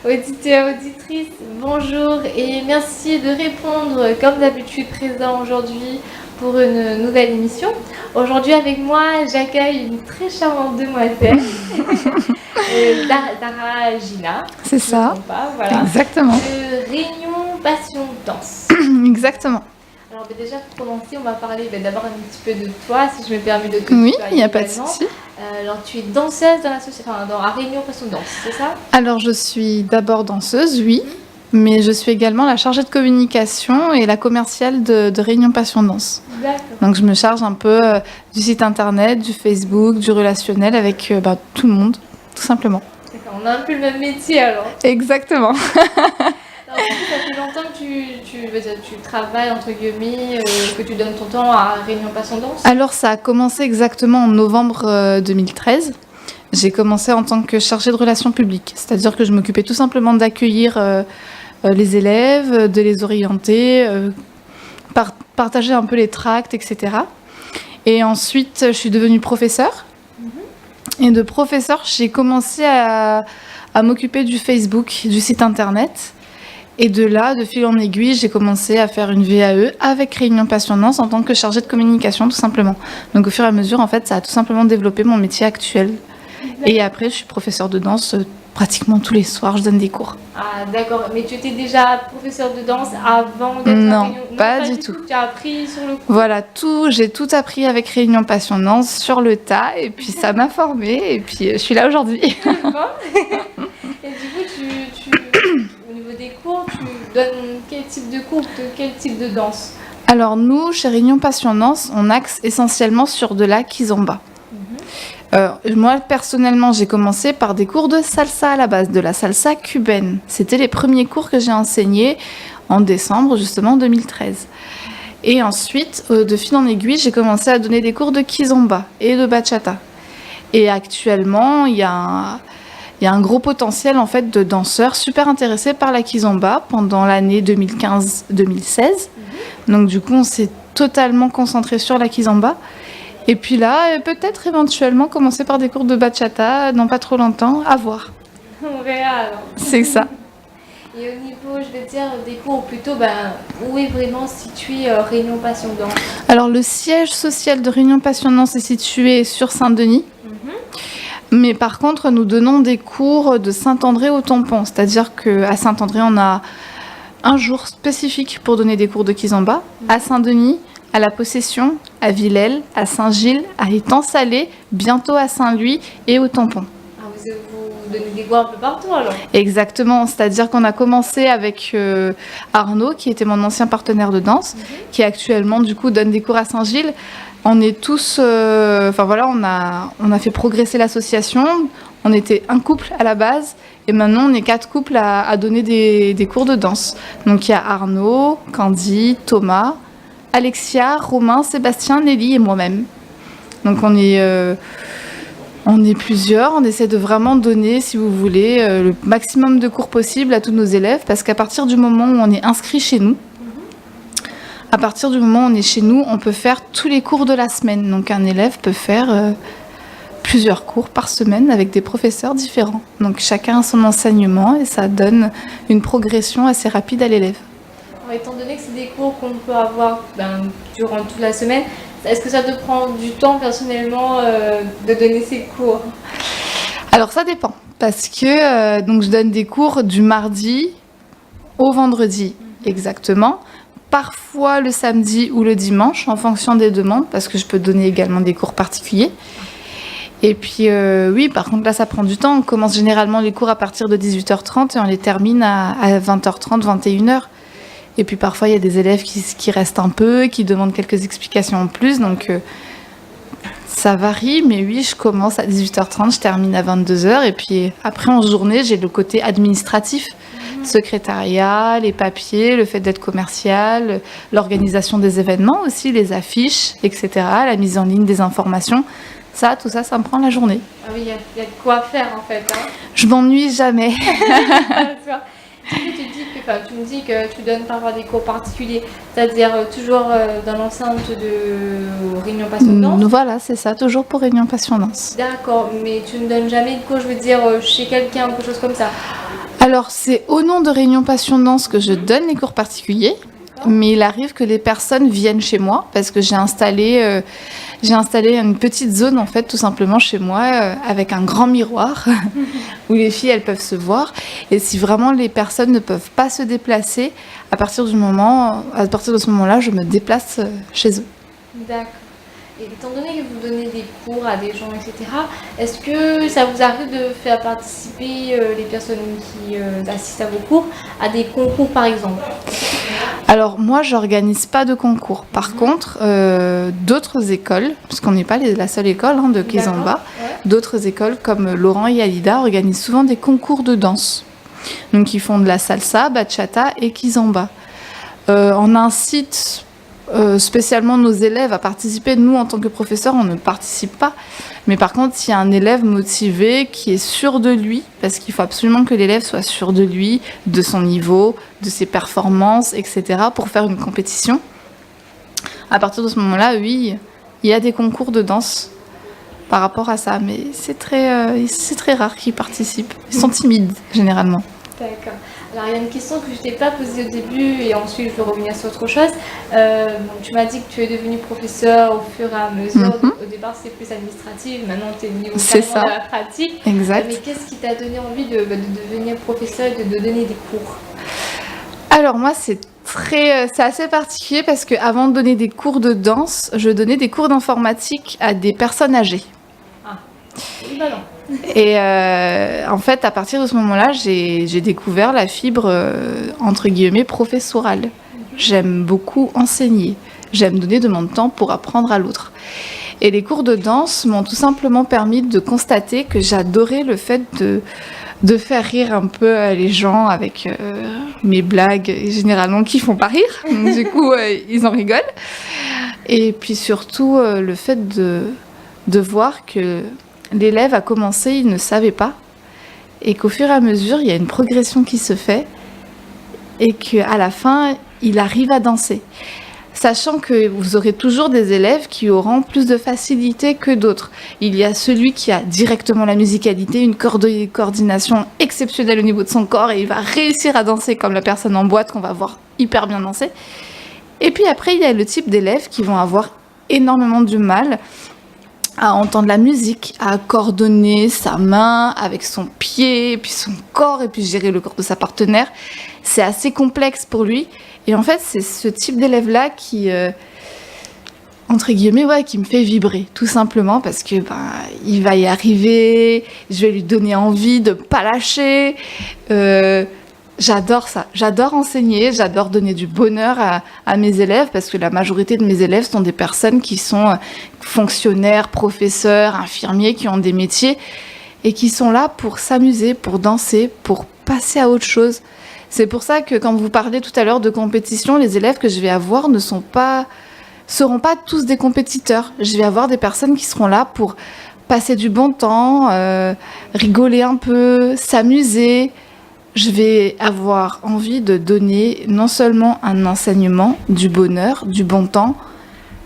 auditeurs, auditrices, bonjour et merci de répondre comme d'habitude présent aujourd'hui pour une nouvelle émission. Aujourd'hui avec moi, j'accueille une très charmante demoiselle, Dara Gina. C'est ça, voilà, exactement. De Réunion Passion Danse. Exactement. Alors déjà pour commencer, on va parler d'abord un petit peu de toi, si je me permets de te Oui, tutoyer il n'y a pas de également. souci. Alors tu es danseuse dans à Réunion Passion Danse, c'est ça? Alors je suis d'abord danseuse, oui, mais je suis également la chargée de communication et la commerciale de Réunion Passion Danse. D'accord. Donc je me charge un peu du site internet, du Facebook, du relationnel avec tout le monde, tout simplement. D'accord, on a un peu le même métier alors. Exactement. Alors, ça fait longtemps que tu travailles, entre guillemets, que tu donnes ton temps à Réunion Passion Danse? Alors ça a commencé exactement en novembre 2013. J'ai commencé en tant que chargée de relations publiques, c'est-à-dire que je m'occupais tout simplement d'accueillir les élèves, de les orienter, partager un peu les tracts, etc. Et ensuite, je suis devenue professeure. Et de professeure, j'ai commencé à m'occuper du Facebook, du site internet. Et de là, de fil en aiguille, j'ai commencé à faire une VAE avec Réunion Passion Danse en tant que chargée de communication, tout simplement. Donc au fur et à mesure, en fait, ça a tout simplement développé mon métier actuel. Et après, je suis professeure de danse pratiquement tous les soirs, je donne des cours. Ah d'accord, mais tu étais déjà professeure de danse avant d'être à Non, Réunion? Non, pas du tout. Tu as appris sur le coup? Voilà, j'ai tout appris avec Réunion Passion Danse sur le tas, et puis ça m'a formée, et puis je suis là aujourd'hui. Et du coup, au niveau des cours, tu donnes quel type de cours, de quel type de danse? Alors nous, chez Réunion Passion Danse, on axe essentiellement sur de la kizomba. Moi, personnellement, j'ai commencé par des cours de salsa à la base, de la salsa cubaine. C'était les premiers cours que j'ai enseignés en décembre, justement, 2013. Et ensuite, de fil en aiguille, j'ai commencé à donner des cours de kizomba et de bachata. Et actuellement, il y a un gros potentiel en fait de danseurs super intéressés par la kizomba pendant l'année 2015-2016. Donc du coup, on s'est totalement concentré sur la kizomba. Et puis là, peut-être éventuellement commencer par des cours de bachata dans pas trop longtemps, à voir. On verra alors. C'est ça. Et au niveau, je vais dire, des cours, plutôt, où est vraiment situé Réunion Passion Danse? Alors le siège social de Réunion Passion Danse est situé sur Saint-Denis. Mais par contre, nous donnons des cours de Saint-André au Tampon. C'est-à-dire qu'à Saint-André, on a un jour spécifique pour donner des cours de kizomba. À Saint-Denis, à La Possession, à Villèle, à Saint-Gilles, à Étang-Salé, bientôt à Saint-Louis et au Tampon. Ah, vous donnez des cours un peu partout alors? Exactement, c'est-à-dire qu'on a commencé avec Arnaud, qui était mon ancien partenaire de danse, qui actuellement du coup donne des cours à Saint-Gilles. On est tous, on a fait progresser l'association. On était un couple à la base et maintenant on est 4 couples à donner des cours de danse. Donc il y a Arnaud, Candy, Thomas, Alexia, Romain, Sébastien, Nelly et moi-même. Donc on est plusieurs, on essaie de vraiment donner, si vous voulez, le maximum de cours possible à tous nos élèves parce qu'à partir du moment où on est inscrit chez nous, à partir du moment où on est chez nous, on peut faire tous les cours de la semaine. Donc un élève peut faire plusieurs cours par semaine avec des professeurs différents. Donc chacun a son enseignement et ça donne une progression assez rapide à l'élève. Étant donné que c'est des cours qu'on peut avoir durant toute la semaine, est-ce que ça te prend du temps personnellement de donner ces cours? Alors ça dépend, parce que donc je donne des cours du mardi au vendredi, exactement. Parfois le samedi ou le dimanche, en fonction des demandes, parce que je peux donner également des cours particuliers. Et puis oui, par contre là ça prend du temps. On commence généralement les cours à partir de 18h30 et on les termine à 20h30, 21h. Et puis parfois, il y a des élèves qui restent un peu, qui demandent quelques explications en plus. Donc, ça varie. Mais oui, je commence à 18h30, je termine à 22h. Et puis après, en journée, j'ai le côté administratif. Secrétariat, les papiers, le fait d'être commercial, l'organisation des événements aussi, les affiches, etc. La mise en ligne des informations. Tout ça, ça me prend la journée. Ah oui, il y a de quoi faire en fait. Je m'ennuie jamais. Tu me dis que tu donnes parfois des cours particuliers, c'est-à-dire toujours dans l'enceinte de Réunion Passion Danse? Voilà, c'est ça, toujours pour Réunion Passion Danse. D'accord, mais tu ne donnes jamais de cours, je veux dire, chez quelqu'un ou quelque chose comme ça? Alors, c'est au nom de Réunion Passion Danse que je donne les cours particuliers. Mais il arrive que les personnes viennent chez moi parce que j'ai installé une petite zone en fait tout simplement chez moi avec un grand miroir où les filles elles peuvent se voir et si vraiment les personnes ne peuvent pas se déplacer à partir de ce moment-là je me déplace chez eux. D'accord. Et étant donné que vous donnez des cours à des gens, etc., est-ce que ça vous arrive de faire participer les personnes qui assistent à vos cours à des concours, par exemple? Alors moi, j'organise pas de concours. Par contre, d'autres écoles, puisqu'on n'est pas la seule école de Kizomba, d'autres écoles comme Laurent et Alida organisent souvent des concours de danse. Donc ils font de la salsa, bachata et Kizomba. On incite spécialement nos élèves à participer. Nous, en tant que professeurs, on ne participe pas. Mais par contre, s'il y a un élève motivé qui est sûr de lui, parce qu'il faut absolument que l'élève soit sûr de lui, de son niveau, de ses performances, etc., pour faire une compétition, à partir de ce moment-là, oui, il y a des concours de danse par rapport à ça. Mais c'est très rare qu'ils participent. Ils sont timides, généralement. D'accord. Alors, il y a une question que je ne t'ai pas posée au début et ensuite je vais revenir sur autre chose. Donc, tu m'as dit que tu es devenue professeur au fur et à mesure. Au départ, c'était plus administratif. Maintenant, tu es venue au carrément de la pratique. Exact. Mais qu'est-ce qui t'a donné envie de devenir professeur et de donner des cours? Alors, moi, c'est assez particulier parce qu'avant de donner des cours de danse, je donnais des cours d'informatique à des personnes âgées. Ah, oui, bah non. Et en fait, à partir de ce moment-là, j'ai découvert la fibre, entre guillemets, professorale. J'aime beaucoup enseigner. J'aime donner de mon temps pour apprendre à l'autre. Et les cours de danse m'ont tout simplement permis de constater que j'adorais le fait de faire rire un peu les gens avec mes blagues, généralement, qui font pas rire. Donc, du coup, ils en rigolent. Et puis surtout, le fait de voir que l'élève a commencé, il ne savait pas, et qu'au fur et à mesure, il y a une progression qui se fait, et qu'à la fin, il arrive à danser. Sachant que vous aurez toujours des élèves qui auront plus de facilité que d'autres. Il y a celui qui a directement la musicalité, une coordination exceptionnelle au niveau de son corps, et il va réussir à danser comme la personne en boîte qu'on va voir hyper bien danser. Et puis après, il y a le type d'élèves qui vont avoir énormément du mal à entendre la musique, à coordonner sa main avec son pied, puis son corps, et puis gérer le corps de sa partenaire. C'est assez complexe pour lui. Et en fait, c'est ce type d'élève-là qui, entre guillemets, qui me fait vibrer, tout simplement, parce que il va y arriver, je vais lui donner envie de ne pas lâcher. J'adore ça, j'adore enseigner, j'adore donner du bonheur à mes élèves parce que la majorité de mes élèves sont des personnes qui sont fonctionnaires, professeurs, infirmiers, qui ont des métiers et qui sont là pour s'amuser, pour danser, pour passer à autre chose. C'est pour ça que quand vous parlez tout à l'heure de compétition, les élèves que je vais avoir seront pas tous des compétiteurs. Je vais avoir des personnes qui seront là pour passer du bon temps, rigoler un peu, s'amuser. Je vais avoir envie de donner non seulement un enseignement, du bonheur, du bon temps,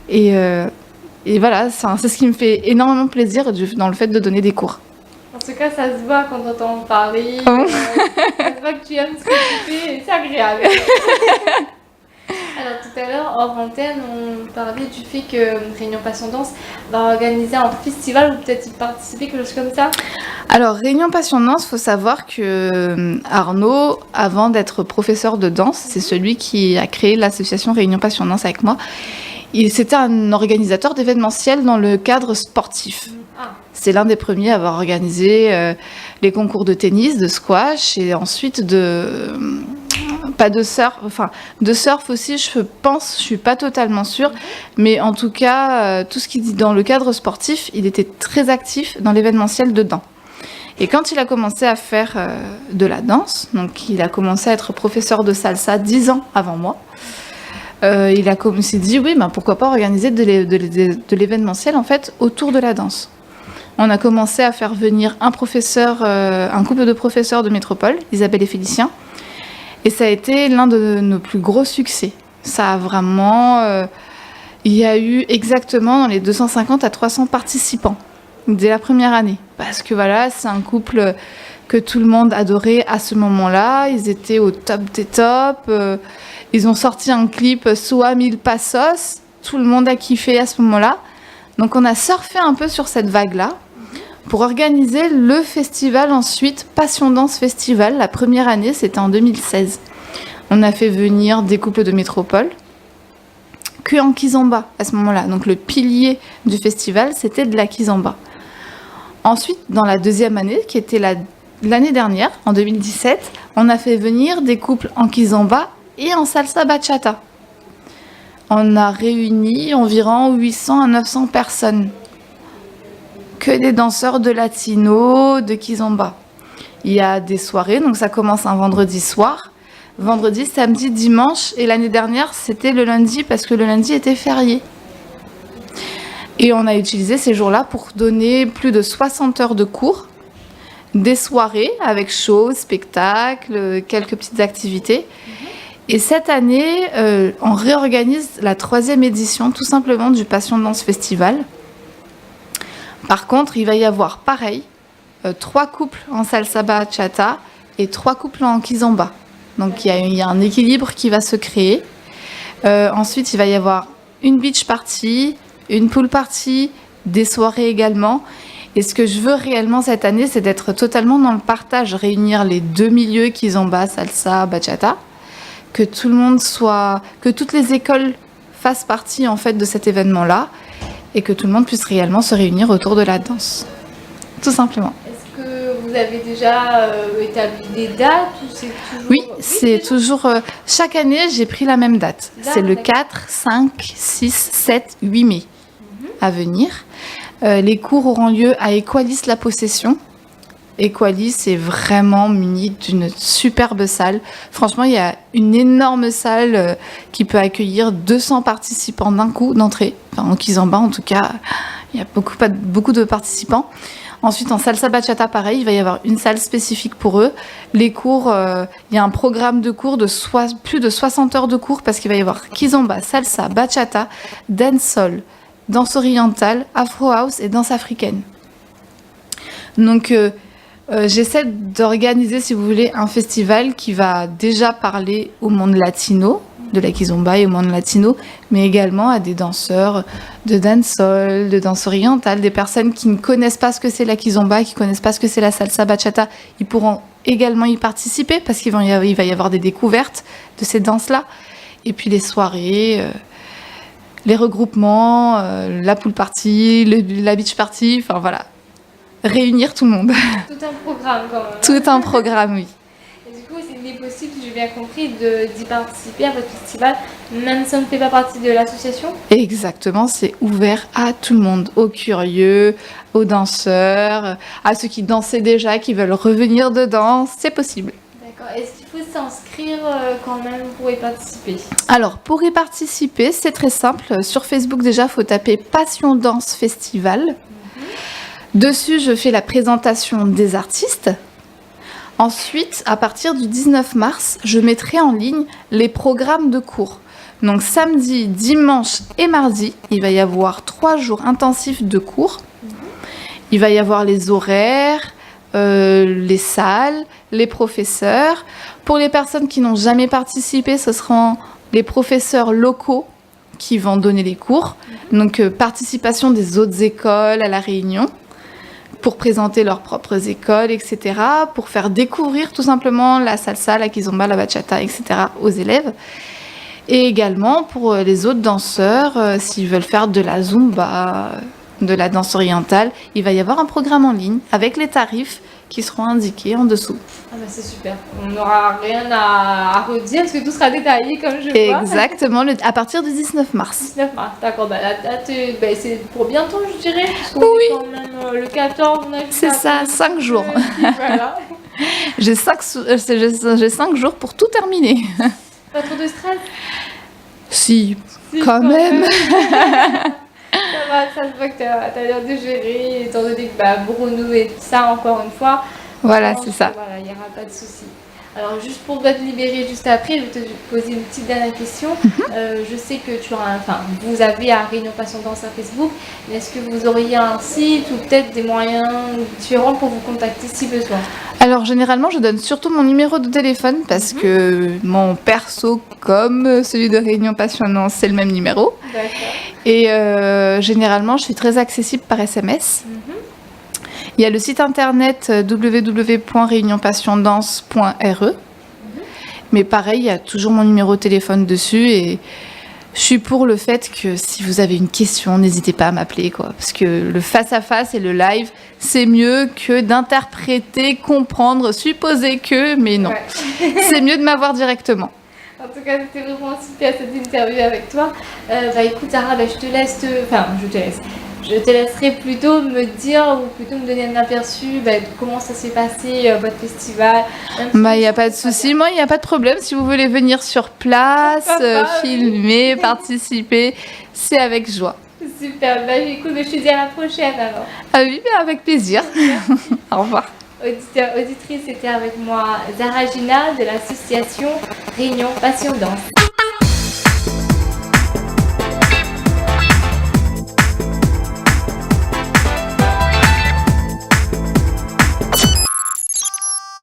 et voilà, c'est ce qui me fait énormément plaisir dans le fait de donner des cours. En tout cas, ça se voit quand on entend parler, ça se voit que tu aimes ce que tu fais, et c'est agréable. Alors tout à l'heure, hors antenne, on parlait du fait que Réunion Passion Danse va organiser un festival ou peut-être y participer, quelque chose comme ça. Alors Réunion Passion Danse, il faut savoir que Arnaud, avant d'être professeur de danse, c'est celui qui a créé l'association Réunion Passion Danse avec moi. C'était un organisateur d'événementiels dans le cadre sportif. C'est l'un des premiers à avoir organisé les concours de tennis, de squash et ensuite de surf aussi, je pense, je suis pas totalement sûre, mais en tout cas, tout ce qui dit dans le cadre sportif, il était très actif dans l'événementiel dedans. Et quand il a commencé à faire de la danse, donc il a commencé à être professeur de salsa 10 ans avant moi, il s'est dit oui, pourquoi pas organiser de l'événementiel en fait autour de la danse. On a commencé à faire venir un couple de professeurs de métropole, Isabelle et Félicien, et ça a été l'un de nos plus gros succès. Ça a vraiment... il y a eu exactement dans les 250 à 300 participants dès la première année. Parce que voilà, c'est un couple que tout le monde adorait à ce moment-là. Ils étaient au top des tops. Ils ont sorti un clip Sua Mil Passos. Tout le monde a kiffé à ce moment-là. Donc on a surfé un peu sur cette vague-là pour organiser le festival ensuite, Passion Danse Festival. La première année, c'était en 2016. On a fait venir des couples de métropole, que en kizomba à ce moment-là. Donc le pilier du festival, c'était de la kizomba. Ensuite, dans la deuxième année, qui était l'année dernière, en 2017, on a fait venir des couples en kizomba et en salsa bachata. On a réuni environ 800 à 900 personnes. Que des danseurs de latino, de kizomba. Il y a des soirées, donc ça commence un vendredi soir. Vendredi, samedi, dimanche. Et l'année dernière, c'était le lundi parce que le lundi était férié. Et on a utilisé ces jours-là pour donner plus de 60 heures de cours, des soirées avec shows, spectacles, quelques petites activités. Et cette année, on réorganise la 3e édition tout simplement du Passion Danse Festival. Par contre, il va y avoir pareil, 3 couples en salsa bachata et 3 couples en kizomba. Donc il y a un équilibre qui va se créer. Ensuite, il va y avoir une beach party, une pool party, des soirées également. Et ce que je veux réellement cette année, c'est d'être totalement dans le partage, réunir les deux milieux kizomba, salsa, bachata, que tout le monde que toutes les écoles fassent partie en fait de cet événement-là et que tout le monde puisse réellement se réunir autour de la danse. Tout simplement. Est-ce que vous avez déjà établi des dates ou c'est toujours... Oui, c'est toujours... chaque année, j'ai pris la même date. C'est le 4, 5, 6, 7, 8 mai à venir. Les cours auront lieu à Equalis La Possession. Equalis est vraiment muni d'une superbe salle. Franchement, il y a une énorme salle qui peut accueillir 200 participants d'un coup d'entrée. Enfin, en kizomba, en tout cas, il y a beaucoup de participants. Ensuite, en salsa bachata, pareil, il va y avoir une salle spécifique pour eux. Les cours, il y a un programme de cours de plus de 60 heures de cours parce qu'il va y avoir kizomba, salsa, bachata, dancehall, danse orientale, afro house et danse africaine. Donc, j'essaie d'organiser, si vous voulez, un festival qui va déjà parler au monde latino, de la kizomba et au monde latino, mais également à des danseurs de dancehall, de danse orientale, des personnes qui ne connaissent pas ce que c'est la kizomba, qui ne connaissent pas ce que c'est la salsa bachata. Ils pourront également y participer parce qu'il va y avoir des découvertes de ces danses-là. Et puis les soirées, les regroupements, la pool party, la beach party, enfin voilà. Réunir tout le monde. Tout un programme quand même. Tout un programme, oui. Et du coup, il est possible, j'ai bien compris, d'y participer à votre festival, même si on ne fait pas partie de l'association? Exactement, c'est ouvert à tout le monde, aux curieux, aux danseurs, à ceux qui dansaient déjà, qui veulent revenir dedans, c'est possible. D'accord. Est-ce qu'il faut s'inscrire quand même pour y participer? Alors, pour y participer, c'est très simple. Sur Facebook, déjà, il faut taper Passion Danse Festival. Dessus, je fais la présentation des artistes. Ensuite, à partir du 19 mars, je mettrai en ligne les programmes de cours. Donc samedi, dimanche et mardi, il va y avoir 3 jours intensifs de cours. Il va y avoir les horaires, les salles, les professeurs. Pour les personnes qui n'ont jamais participé, ce seront les professeurs locaux qui vont donner les cours. Donc participation des autres écoles à la réunion, pour présenter leurs propres écoles, etc., pour faire découvrir tout simplement la salsa, la kizomba, la bachata, etc. aux élèves. Et également pour les autres danseurs, s'ils veulent faire de la zumba, de la danse orientale, il va y avoir un programme en ligne avec les tarifs qui seront indiqués en dessous. Ah bah c'est super, on n'aura rien à redire parce que tout sera détaillé comme je vois. Exactement, à partir du 19 mars. 19 mars, d'accord, bah la date c'est pour bientôt je dirais, parce qu'on Oui. est quand même le 14, on a vu C'est ça, 5 jours. Voilà. J'ai 5 jours pour tout terminer. Pas trop de stress? Si, quand même. Ça va, ça se voit que t'as l'air de gérer, étant donné que Bruno et tout ça, encore une fois. Voilà, c'est ça. Voilà, il n'y aura pas de souci. Alors juste pour te libérer juste après, je vais te poser une petite dernière question. Je sais que vous avez à Réunion Passion Danse à Facebook, mais est-ce que vous auriez un site ou peut-être des moyens différents pour vous contacter si besoin? Alors généralement, je donne surtout mon numéro de téléphone parce que mon perso comme celui de Réunion Passion Danse, c'est le même numéro. D'accord. Et généralement, je suis très accessible par SMS. Il y a le site internet www.reunionpassiondanse.re. Mais pareil, il y a toujours mon numéro de téléphone dessus et je suis pour le fait que si vous avez une question, n'hésitez pas à m'appeler, quoi. Parce que le face-à-face et le live, c'est mieux que d'interpréter, comprendre, supposer que, mais non. Ouais. C'est mieux de m'avoir directement. En tout cas, c'était vraiment super cette interview avec toi. Écoute, Zara, je te laisserai plutôt me dire ou plutôt me donner un aperçu de comment ça s'est passé, votre festival. Il n'y a pas de souci. Moi, il n'y a pas de problème. Si vous voulez venir sur place, filmer, participer, c'est avec joie. Super. Écoute, je te dis à la prochaine alors. Ah oui, avec plaisir. Au revoir. Auditeurs, auditrices, c'était avec moi Zara Gina de l'association Réunion Passion Danse.